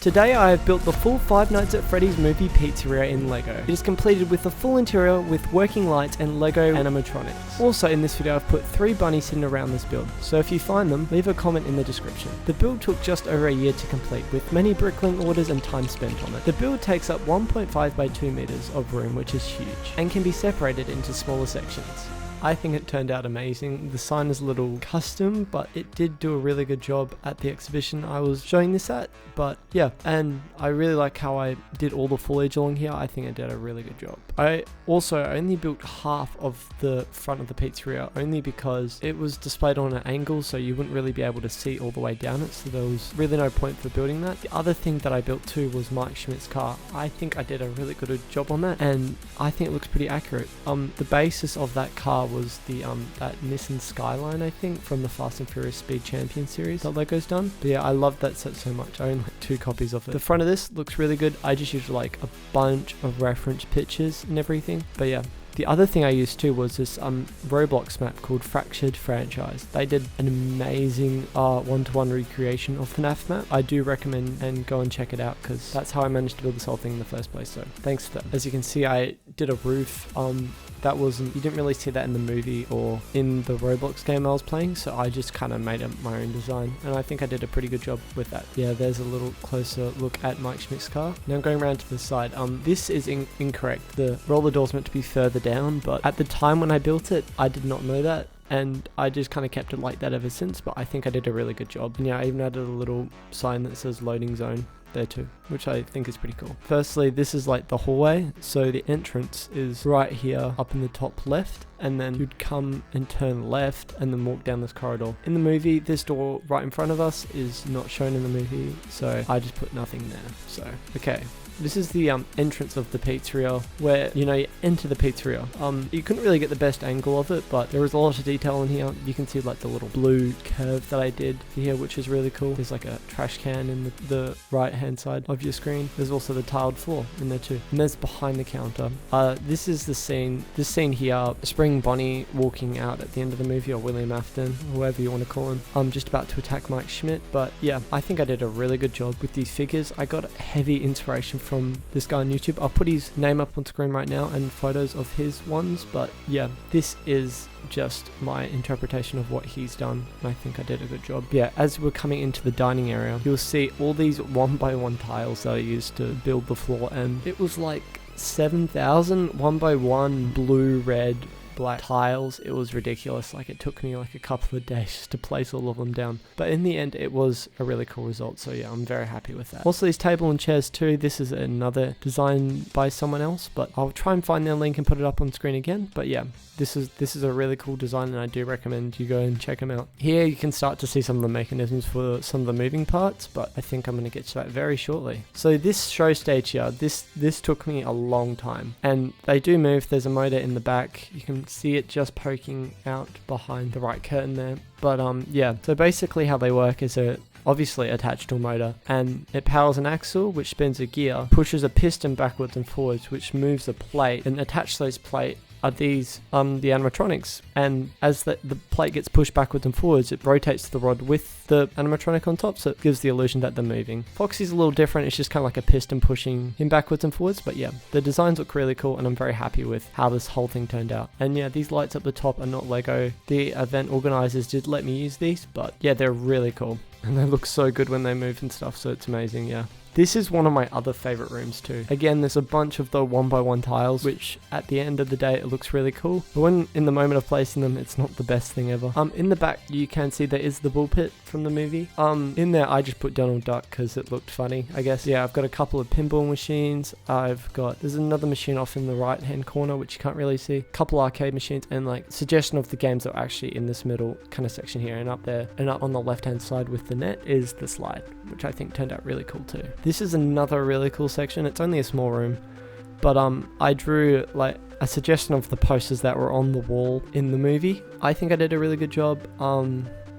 Today I have built the full Five Nights at Freddy's movie Pizzeria in LEGO. It is completed with the full interior with working lights and LEGO animatronics. Also in this video I've put 3 bunnies hidden around this build, so if you find them, leave a comment in the description. The build took just over a year to complete, with many bricklayer orders and time spent on it. The build takes up 1.5 by 2 meters of room, which is huge, and can be separated into smaller sections. I think it turned out amazing. The sign is a little custom, but it did do a really good job at the exhibition I was showing this at. But yeah, and I really like how I did all the foliage along here. I think I did a really good job. I also only built half of the front of the pizzeria, only because it was displayed on an angle, so you wouldn't really be able to see all the way down it, so there was really no point for building that. The other thing that I built too was Mike Schmidt's car. I think I did a really good job on that, and I think it looks pretty accurate. The basis of that car was the that Nissan Skyline, I think, from the Fast and Furious Speed Champion series that LEGO's done. But yeah, I love that set so much. I own like 2 copies of it. The front of this looks really good. I just used like a bunch of reference pictures and everything. But yeah. The other thing I used too was this Roblox map called Fractured Franchise. They did an amazing one-to-one recreation of FNaF map. I do recommend and go and check it out, because that's how I managed to build this whole thing in the first place. So thanks for that. As you can see, I did a roof. That wasn't, you didn't really see that in the movie or in the Roblox game I was playing, so I just kind of made my own design, and I think I did a pretty good job with that. Yeah, there's a little closer look at Mike Schmidt's car. Now going around to the side, this is incorrect. The roller door's meant to be further down, but at the time when I built it, I did not know that, and I just kind of kept it like that ever since. But I think I did a really good job. And yeah, I even added a little sign that says loading zone there too, which I think is pretty cool. Firstly, this is like the hallway, so the entrance is right here up in the top left, and then you'd come and turn left and then walk down this corridor. In the movie, this door right in front of us is not shown in the movie, so I just put nothing there. So okay, this is the entrance of the pizzeria, where, you know, you enter the pizzeria. You couldn't really get the best angle of it, but there is a lot of detail in here. You can see like the little blue curve that I did here, which is really cool. There's like a trash can in the right hand side of your screen. There's also the tiled floor in there too. And there's behind the counter. This is the scene, this scene here, Spring Bonnie walking out at the end of the movie, or William Afton, whoever you want to call him. I'm just about to attack Mike Schmidt. But yeah, I think I did a really good job with these figures. I got heavy inspiration from this guy on YouTube. I'll put his name up on screen right now and photos of his ones, but yeah, this is just my interpretation of what he's done, and I think I did a good job. Yeah, as we're coming into the dining area, you'll see all these 1x1 tiles that I used to build the floor, and it was like 7,000 1x1 blue, red, black tiles. It was ridiculous. Like, it took me like a couple of days to place all of them down, but in the end it was a really cool result. So yeah, I'm very happy with that. Also, these table and chairs too, this is another design by someone else, but I'll try and find their link and put it up on screen again. But yeah, this is a really cool design, and I do recommend you go and check them out. Here you can start to see some of the mechanisms for some of the moving parts, but I think I'm going to get to that very shortly. So this show stage here, this took me a long time, and they do move. There's a motor in the back. You can see it just poking out behind the right curtain there. But yeah, so basically how they work is obviously attached to a motor, and it powers an axle which spins a gear, pushes a piston backwards and forwards which moves a plate, and attached to those plate are these the animatronics, and as the plate gets pushed backwards and forwards, it rotates the rod with the animatronic on top, so it gives the illusion that they're moving. Foxy's a little different. It's just kind of like a piston pushing him backwards and forwards. But yeah, the designs look really cool, and I'm very happy with how this whole thing turned out. And yeah, these lights up the top are not LEGO. The event organizers did let me use these, but yeah, they're really cool, and they look so good when they move and stuff, so it's amazing. Yeah, this is one of my other favorite rooms too. Again, there's a bunch of the 1x1 tiles, which at the end of the day, it looks really cool. But when in the moment of placing them, it's not the best thing ever. In the back, you can see there is the bull pit from the movie. In there, I just put Donald Duck because it looked funny, I guess. Yeah, I've got a couple of pinball machines. There's another machine off in the right hand corner, which you can't really see. A couple arcade machines, and like suggestion of the games that are actually in this middle kind of section here. And up there, and up on the left hand side with the net is the slide, which I think turned out really cool too. This is another really cool section. It's only a small room, but I drew like a suggestion of the posters that were on the wall in the movie. I think I did a really good job.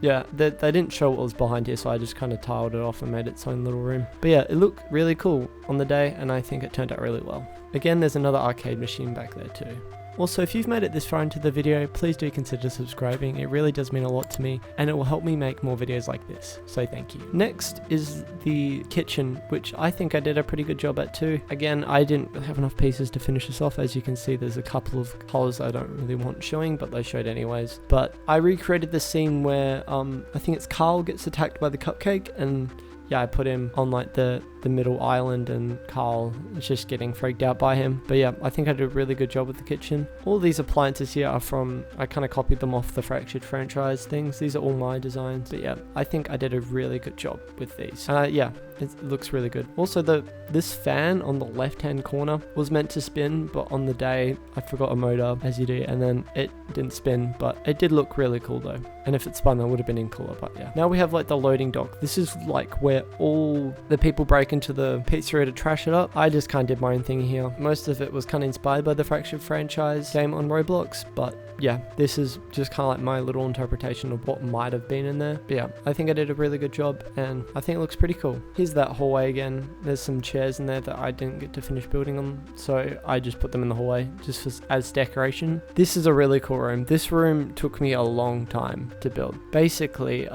Yeah, they didn't show what was behind here, so I just kind of tiled it off and made its own little room. But yeah, it looked really cool on the day, and I think it turned out really well. Again, there's another arcade machine back there too. Also, if you've made it this far into the video, please do consider subscribing. It really does mean a lot to me, and it will help me make more videos like this, so thank you. Next is the kitchen, which I think I did a pretty good job at too. Again, I didn't have enough pieces to finish this off. As you can see, there's a couple of colors I don't really want showing, but they showed anyways. But I recreated the scene where I think it's Carl gets attacked by the cupcake, and yeah, I put him on like the middle island, and Carl is just getting freaked out by him. But yeah, I think I did a really good job with the kitchen. All these appliances here are from, I kind of copied them off the Fractured franchise things. These are all my designs. But yeah, I think I did a really good job with these. Yeah, it looks really good. Also, this fan on the left hand corner was meant to spin, but on the day I forgot a motor, as you do, and then it didn't spin, but it did look really cool though. And if it spun, that would have been in cooler. But yeah, now we have like the loading dock. This is like where all the people break into the pizzeria to trash it up. I just kind of did my own thing here. Most of it was kind of inspired by the Fractured franchise game on Roblox, but yeah, this is just kind of like my little interpretation of what might have been in there. But yeah, I think I did a really good job, and I think it looks pretty cool. Here's that hallway again. There's some chairs in there that I didn't get to finish building them, so I just put them in the hallway just as decoration. This is a really cool room. This room took me a long time to build. Basically,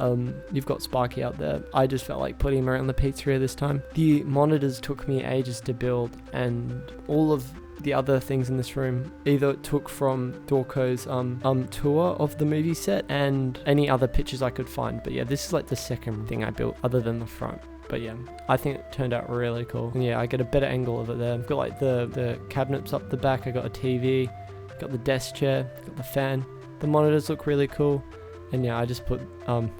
you've got Sparky out there. I just felt like putting him around the pizzeria this time. The monitors took me ages to build, and all of the other things in this room either took from Dorco's tour of the movie set and any other pictures I could find. But yeah, this is like the second thing I built other than the front. But yeah, I think it turned out really cool. And yeah, I get a better angle of it there. I've got like the cabinets up the back. I got a TV, got the desk chair, got the fan. The monitors look really cool. And yeah, I just put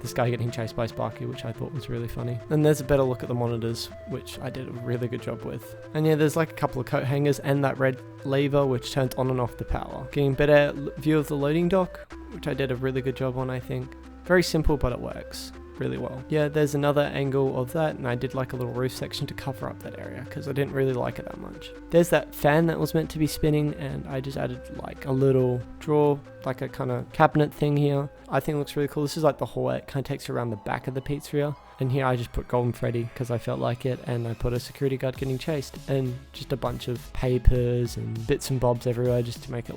this guy getting chased by Sparky, which I thought was really funny. And there's a better look at the monitors, which I did a really good job with. And yeah, there's like a couple of coat hangers and that red lever, which turns on and off the power. Getting a better view of the loading dock, which I did a really good job on, I think. Very simple, but it works really well. Yeah, there's another angle of that, and I did like a little roof section to cover up that area because I didn't really like it that much. There's that fan that was meant to be spinning, and I just added like a little drawer, like a kind of cabinet thing here. I think it looks really cool. This is like the hallway. It kind of takes you around the back of the pizzeria. And here I just put Golden Freddy because I felt like it, and I put a security guard getting chased, and just a bunch of papers and bits and bobs everywhere just to make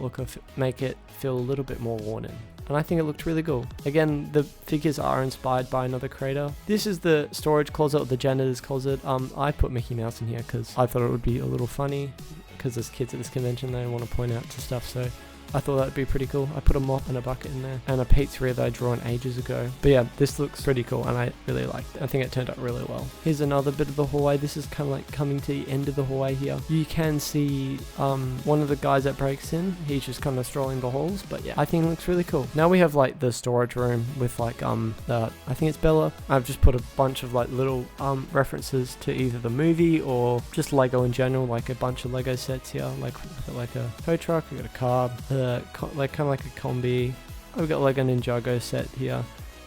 it feel a little bit more worn in. And I think it looked really cool. Again, the figures are inspired by another creator. This is the storage closet, or the janitor's closet. I put Mickey Mouse in here because I thought it would be a little funny, because there's kids at this convention, they want to point out to stuff, so I thought that would be pretty cool. I put a mop and a bucket in there, and a pizzeria that I drawn ages ago. But yeah, this looks pretty cool, and I really liked it. I think it turned out really well. Here's another bit of the hallway. This is kind of like coming to the end of the hallway here. You can see one of the guys that breaks in. He's just kind of strolling the halls, but yeah, I think it looks really cool. Now we have like the storage room with like I think it's Bella. I've just put a bunch of like little references to either the movie or just Lego in general, like a bunch of Lego sets here. Like we've got like a tow truck, we've got a car, like kind of like a combi. We've got like a Ninjago set here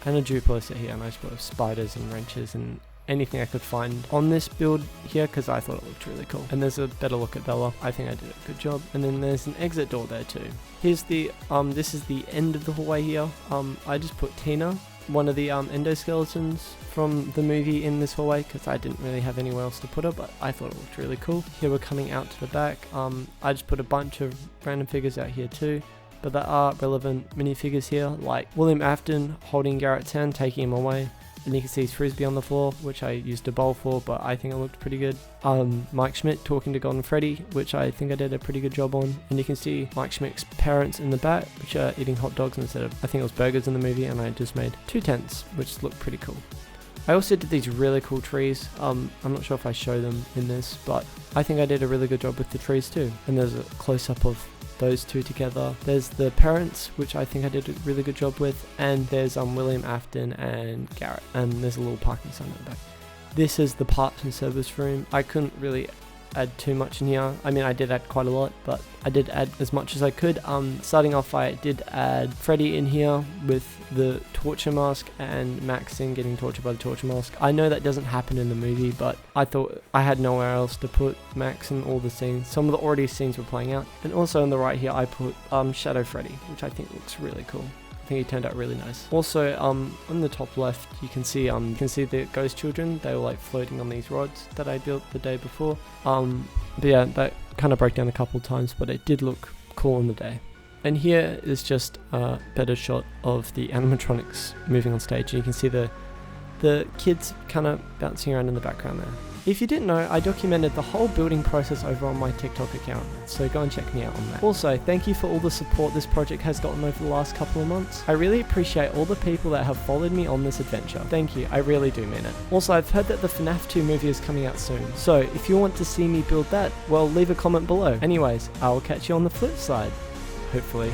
and a Duplo set here, and I just put spiders and wrenches and anything I could find on this build here because I thought it looked really cool. And there's a better look at Bella. I think I did a good job. And then there's an exit door there too. Here's the this is the end of the hallway here. I just put Tina, one of the endoskeletons from the movie, in this hallway because I didn't really have anywhere else to put her, but I thought it looked really cool. Here we're coming out to the back. I just put a bunch of random figures out here too, but there are relevant minifigures here, like William Afton holding Garrett's hand, taking him away. And you can see his frisbee on the floor, which I used a bowl for, but I think it looked pretty good. Mike Schmidt talking to Golden Freddy, which I think I did a pretty good job on. And you can see Mike Schmidt's parents in the back, which are eating hot dogs instead of, I think it was burgers in the movie, and I just made 2 tents, which looked pretty cool. I also did these really cool trees. I'm not sure if I show them in this, but I think I did a really good job with the trees too. And there's a close-up of those two together. There's the parents, which I think I did a really good job with, and there's William Afton and Garrett, and there's a little parking sign at the back. This is the parts and service room. I couldn't really add too much in here. I mean, I did add quite a lot, but I did add as much as I could. Starting off, I did add Freddy in here with the torture mask and Maxine getting tortured by the torture mask. I know that doesn't happen in the movie, but I thought I had nowhere else to put Max in all the scenes. Some of the already scenes were playing out. And also on the right here, I put Shadow Freddy, which I think looks really cool. I think he turned out really nice. Also, on the top left, you can see the ghost children. They were like floating on these rods that I built the day before. But yeah, that kind of broke down a couple times, but it did look cool on the day. And here is just a better shot of the animatronics moving on stage. You can see the kids kind of bouncing around in the background there. If you didn't know, I documented the whole building process over on my TikTok account, so go and check me out on that. Also, thank you for all the support this project has gotten over the last couple of months. I really appreciate all the people that have followed me on this adventure. Thank you, I really do mean it. Also, I've heard that the FNaF 2 movie is coming out soon, so if you want to see me build that, well, leave a comment below. Anyways, I will catch you on the flip side, hopefully.